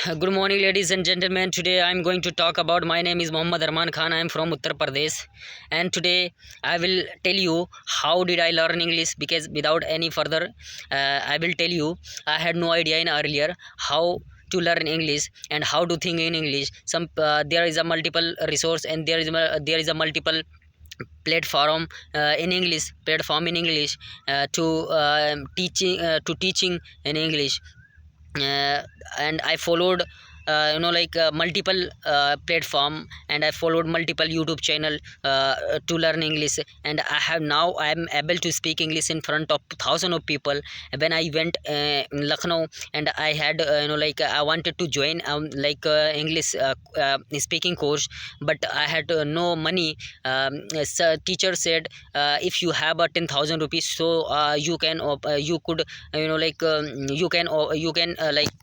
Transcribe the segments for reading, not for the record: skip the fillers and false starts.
Good morning, ladies and gentlemen. Today I am going to talk about. My name is Mohammad Arman Khan. I am from Uttar Pradesh, and today I will tell you how did I learn English. Because without any further, I will tell you I had no idea in earlier how to learn English and how to think in English. There is a multiple resource, and there is a multiple platform in English to teaching in English. uh, and I followed multiple platform, and I followed multiple YouTube channel to learn English, and I am able to speak English in front of thousands of people. When I went in Lucknow, and I had I wanted to join English speaking course, but I had no money. So teacher said, if you have a 10,000 rupees, so you could you can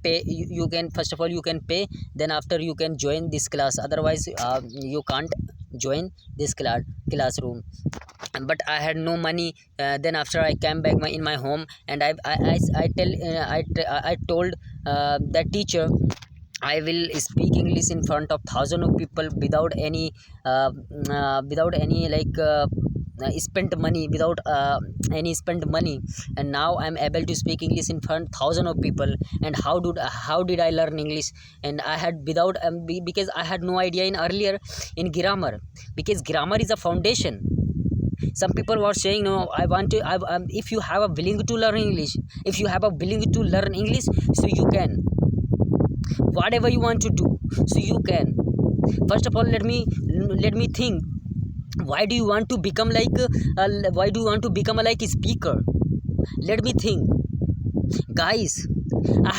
pay. You can, first of all, you can pay, then after you can join this class. Otherwise you can't join this classroom. But I had no money. Then after I came back in my home, and I told that teacher, I will speak English in front of thousands of people without any spent money, without any spent money. And now I'm able to speak English in front thousands of people. And how did I learn English? And I had without because I had no idea in earlier in grammar, because grammar is a foundation. Some people were saying, no, I want to if you have a willing to learn English, if you have a willing to learn English, so you can whatever you want to do, so you can. First of all, let me think, why do you want to become why do you want to become a speaker? Let me think, guys. I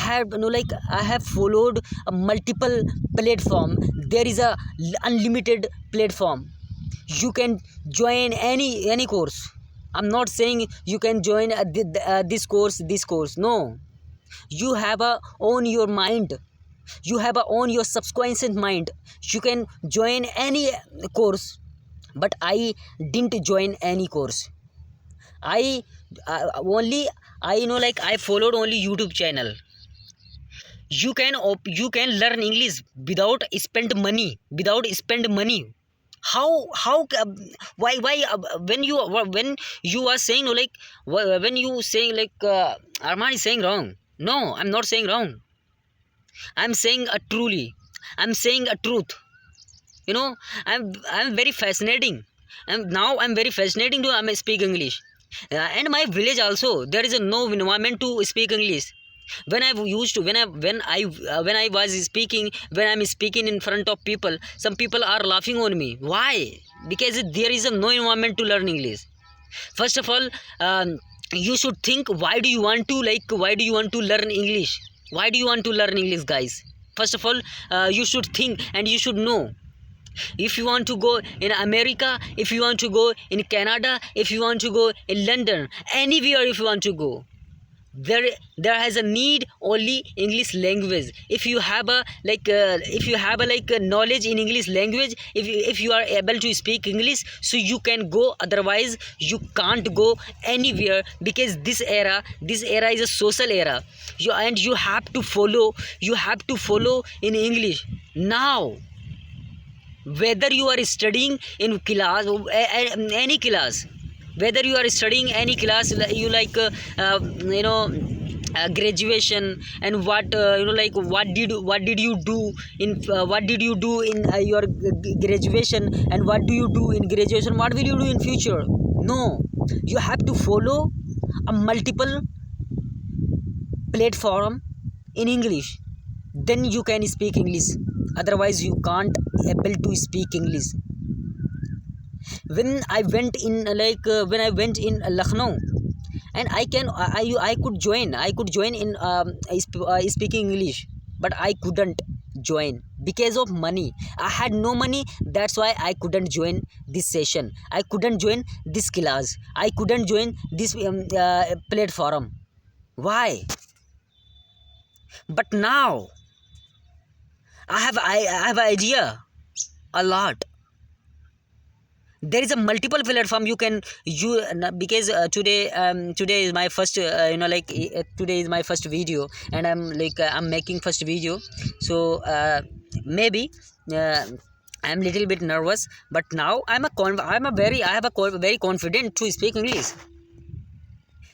have followed a multiple platform. There is a unlimited platform. You can join any course. I'm not saying you can join this course. No, you have a own your mind. You have a own your subconscious mind. You can join any course. But I didn't join any course. I only I followed only YouTube channel. You can learn English without spend money. How when you are saying, when you saying Arman is saying wrong. No, I'm not saying wrong. I'm saying a truly. I'm saying a truth. you know I'm very fascinating. And now I'm very fascinating to speak English. And my village also, there is no environment to speak English. When I used to when I was speaking, when I'm speaking in front of people, some people are laughing on me. Why? Because there is no environment to learn English. First of all, you should think, why do you want to learn English? Why do you want to learn English, guys? First of all, you should think, and you should know. If you want to go in America, if you want to go in Canada, if you want to go in London, anywhere, if you want to go, there has a need only English language. If you have a knowledge in English language, if you are able to speak English, so you can go. Otherwise you can't go anywhere, because this era is a social era. You have to follow in English now. Whether you are studying in class, any class, whether you are studying any class, graduation, and what did you do in your graduation, and what do you do in graduation, what will you do in future? No, you have to follow a multiple platform in English, then you can speak English. Otherwise you can't able to speak English. When I went in Lucknow, and I could join in speaking English, but I couldn't join because of money. I had no money. That's why I couldn't join this session. I couldn't join this class. I couldn't join this platform. Why? But now I have idea a lot. There is a multiple platform you can you because today is my first today is my first video, and I'm making first video. So maybe uh, I'm little bit nervous, but now I have a very confident to speak English.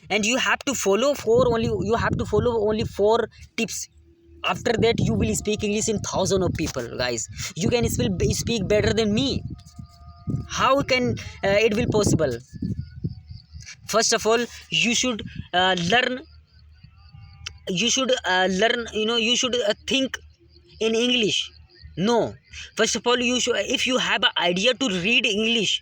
And you have to follow only four tips. After that you will speak English in thousand of people, guys. You can still speak better than me. How can it will possible? First of all, you should learn. You should think in English. No, first of all, you should, if you have an idea to read English,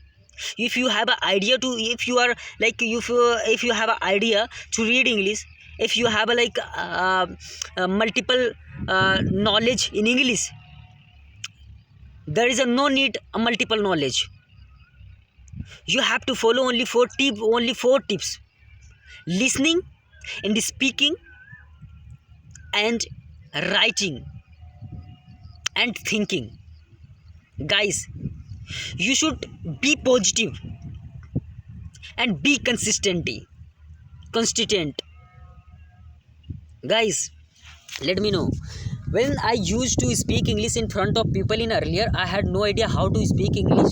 if you have an idea to, if you are like, if you have an idea to read English, if you have a multiple knowledge in English, there is a no need a multiple knowledge. You have to follow only four tips: listening and speaking and writing and thinking. Guys, you should be positive and be consistent. Guys, let me know. When I used to speak English in front of people in earlier, I had no idea how to speak English.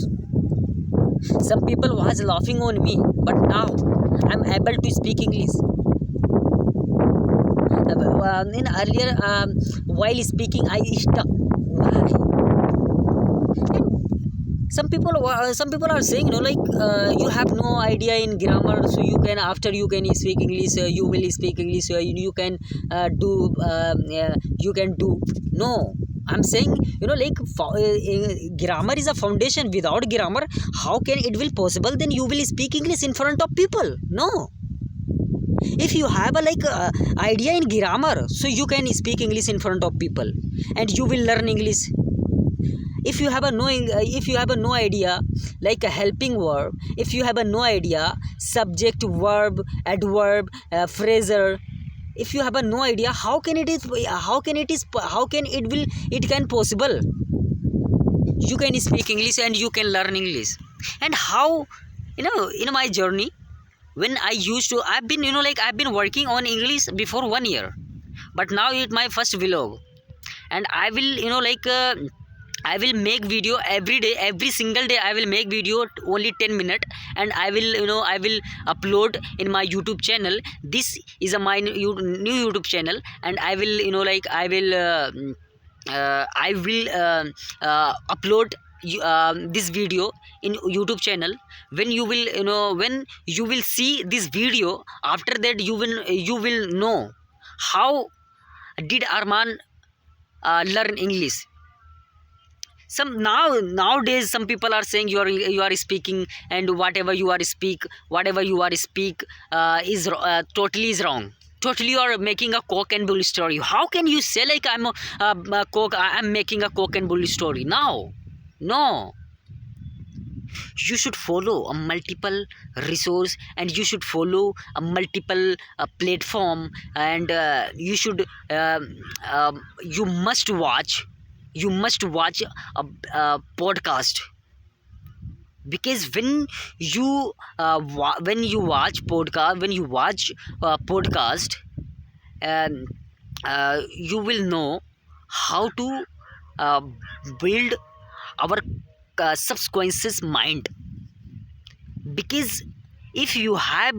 Some people was laughing on me, but now I'm able to speak English. In earlier, while speaking, I stuck. Why? Some people are saying, you have no idea in grammar, so you can, after you can speak English, you will speak English, you can do you can do. No, I'm saying, grammar is a foundation. Without grammar, how can it will possible then you will speak English in front of people? No. If you have a idea in grammar, so you can speak English in front of people and you will learn English. If you have no idea, like a helping verb, if you have no idea subject, verb, adverb, phrasal, if you have no idea, how can it can possible you can speak English and you can learn English? And how, in my journey, when I used to, I've been working on English before 1 year, but now it's my first vlog. And I will I will make video every day, every single day. I will make video only 10 minutes, and I will upload in my YouTube channel. This is my new YouTube channel, and I will upload this video in YouTube channel. When you will see this video, after that you will know how did Arman learn English. Nowadays some people are saying you are speaking, and whatever you are speak is totally is wrong. Totally, you are making a cock and bull story. How can you say like I'm making a cock and bull story? No. You should follow a multiple resource, and you should follow a multiple platform, and you must watch a podcast. Because when you watch podcast, you will know how to build our subconscious mind. Because if you have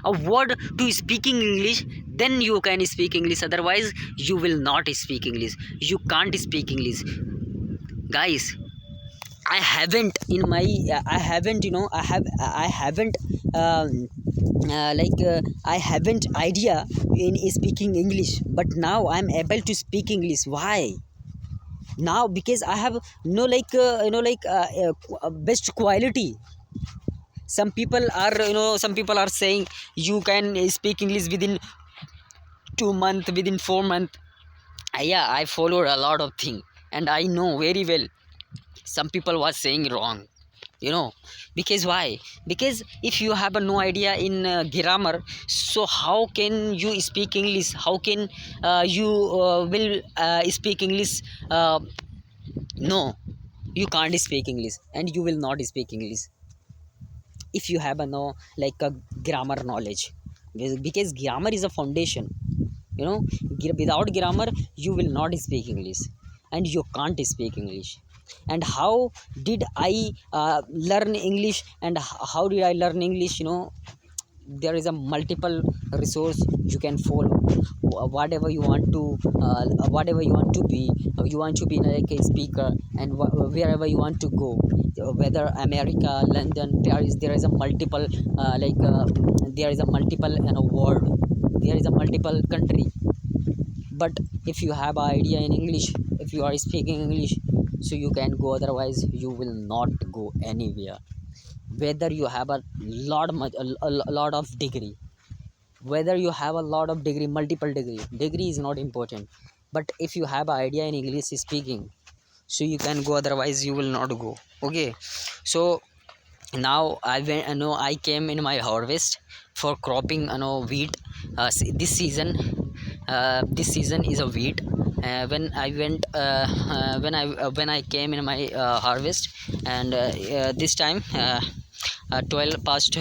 a word to speaking English, then you can speak English. Otherwise you will not speak English. You can't speak English. Guys, I haven't I haven't idea in speaking English, but now I'm able to speak English. Why? Now because I have best quality. Some people are saying you can speak English within 2 months, within 4 months. Yeah, I followed a lot of things, and I know very well some people was saying wrong. Because why? Because if you have no idea in grammar, so how can you speak English? How can you will speak English? No, you can't speak English and you will not speak English if you have a no like a grammar knowledge, because grammar is a foundation, you know. Without grammar you will not speak English and you can't speak English. And how did I learn English, and how did I learn English, you know? There is a multiple resource you can follow. Whatever you want to whatever you want to be, you want to be like a speaker, and wherever you want to go, whether America, London, Paris, there is a multiple there is a multiple world, there is a multiple country. But if you have an idea in English, if you are speaking English, so you can go, otherwise you will not go anywhere. Whether you have a lot of degree, whether you have a lot of degree, multiple degree is not important. But if you have an idea in English speaking, so you can go, otherwise you will not go. Okay, so now I went, I came in my harvest for cropping, wheat. This season, this season is a wheat. When I went when I came in my harvest, and this time 12 past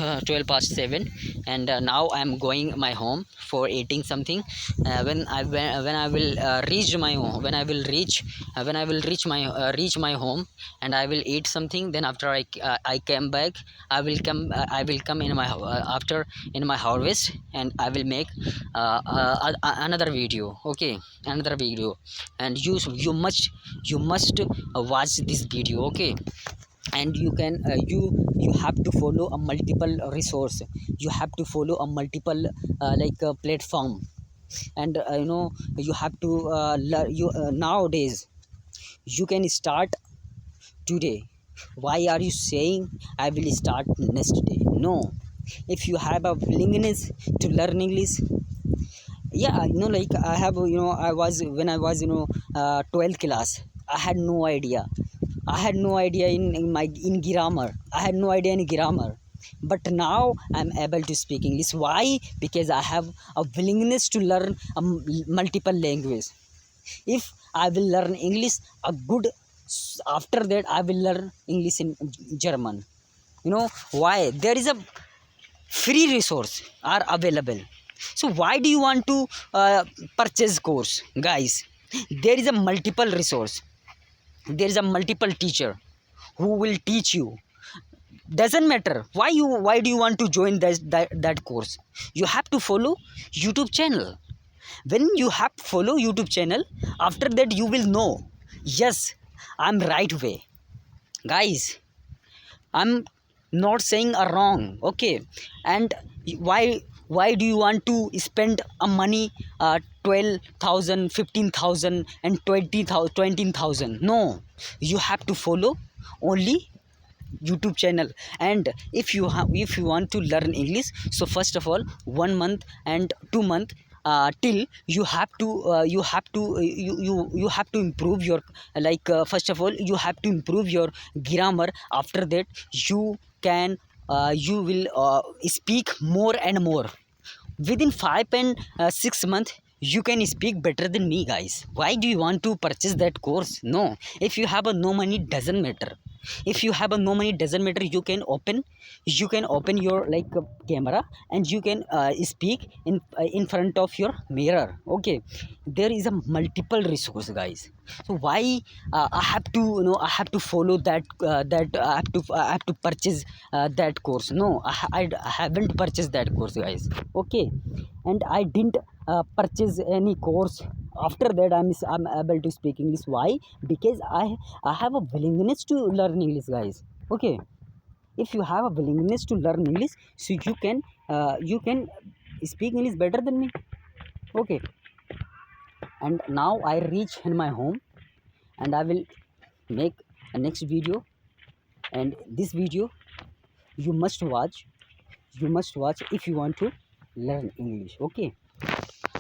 7, and now I am going my home for eating something. When I will reach my home, when I will reach my home, and I will eat something, then after I came back, I will come in my after in my harvest, and I will make another video. Okay, another video, and you must watch this video. Okay, and you can you have to follow a multiple resource, you have to follow a multiple platform. And you have to nowadays you can start today. Why are you saying I will start next day? No, if you have a willingness to learn English. Yeah, I have, I was, when I was 12th class, I had no idea. I had no idea in grammar. I had no idea in grammar. But now I'm able to speak English. Why? Because I have a willingness to learn a multiple language. If I will learn English, a good, after that I will learn English in German. Why? There is a free resource are available. So why do you want to purchase course, guys? There is a multiple resource, there is a multiple teacher who will teach you. Doesn't matter why do you want to join that course. You have to follow YouTube channel. When you have follow YouTube channel, after that you will know, yes, I'm right way. Guys, I'm not saying a wrong. Okay, and why do you want to spend a money 12,000, 15,000, and 20,000, 20,000? No, you have to follow only YouTube channel. And if you want to learn English, so first of all, 1 month and 2 month, till you have to you have to improve your first of all you have to improve your grammar. After that you can you will speak more and more. Within 5 and 6 months you can speak better than me, guys. Why do you want to purchase that course? No, if you have a no money, doesn't matter. If you have a no money, doesn't matter. You can open your camera, and you can speak in front of your mirror. Okay, there is a multiple resource, guys. So why I have to I have to follow that I have to purchase that course? No, I haven't purchased that course, guys. Okay, and I didn't purchase any course. After that I'm able to speak English. Why? Because I have a willingness to learn English, guys. Okay, if you have a willingness to learn English, so you can speak English better than me. Okay, and now I reach in my home, and I will make a next video. And this video you must watch, if you want to learn English. Okay,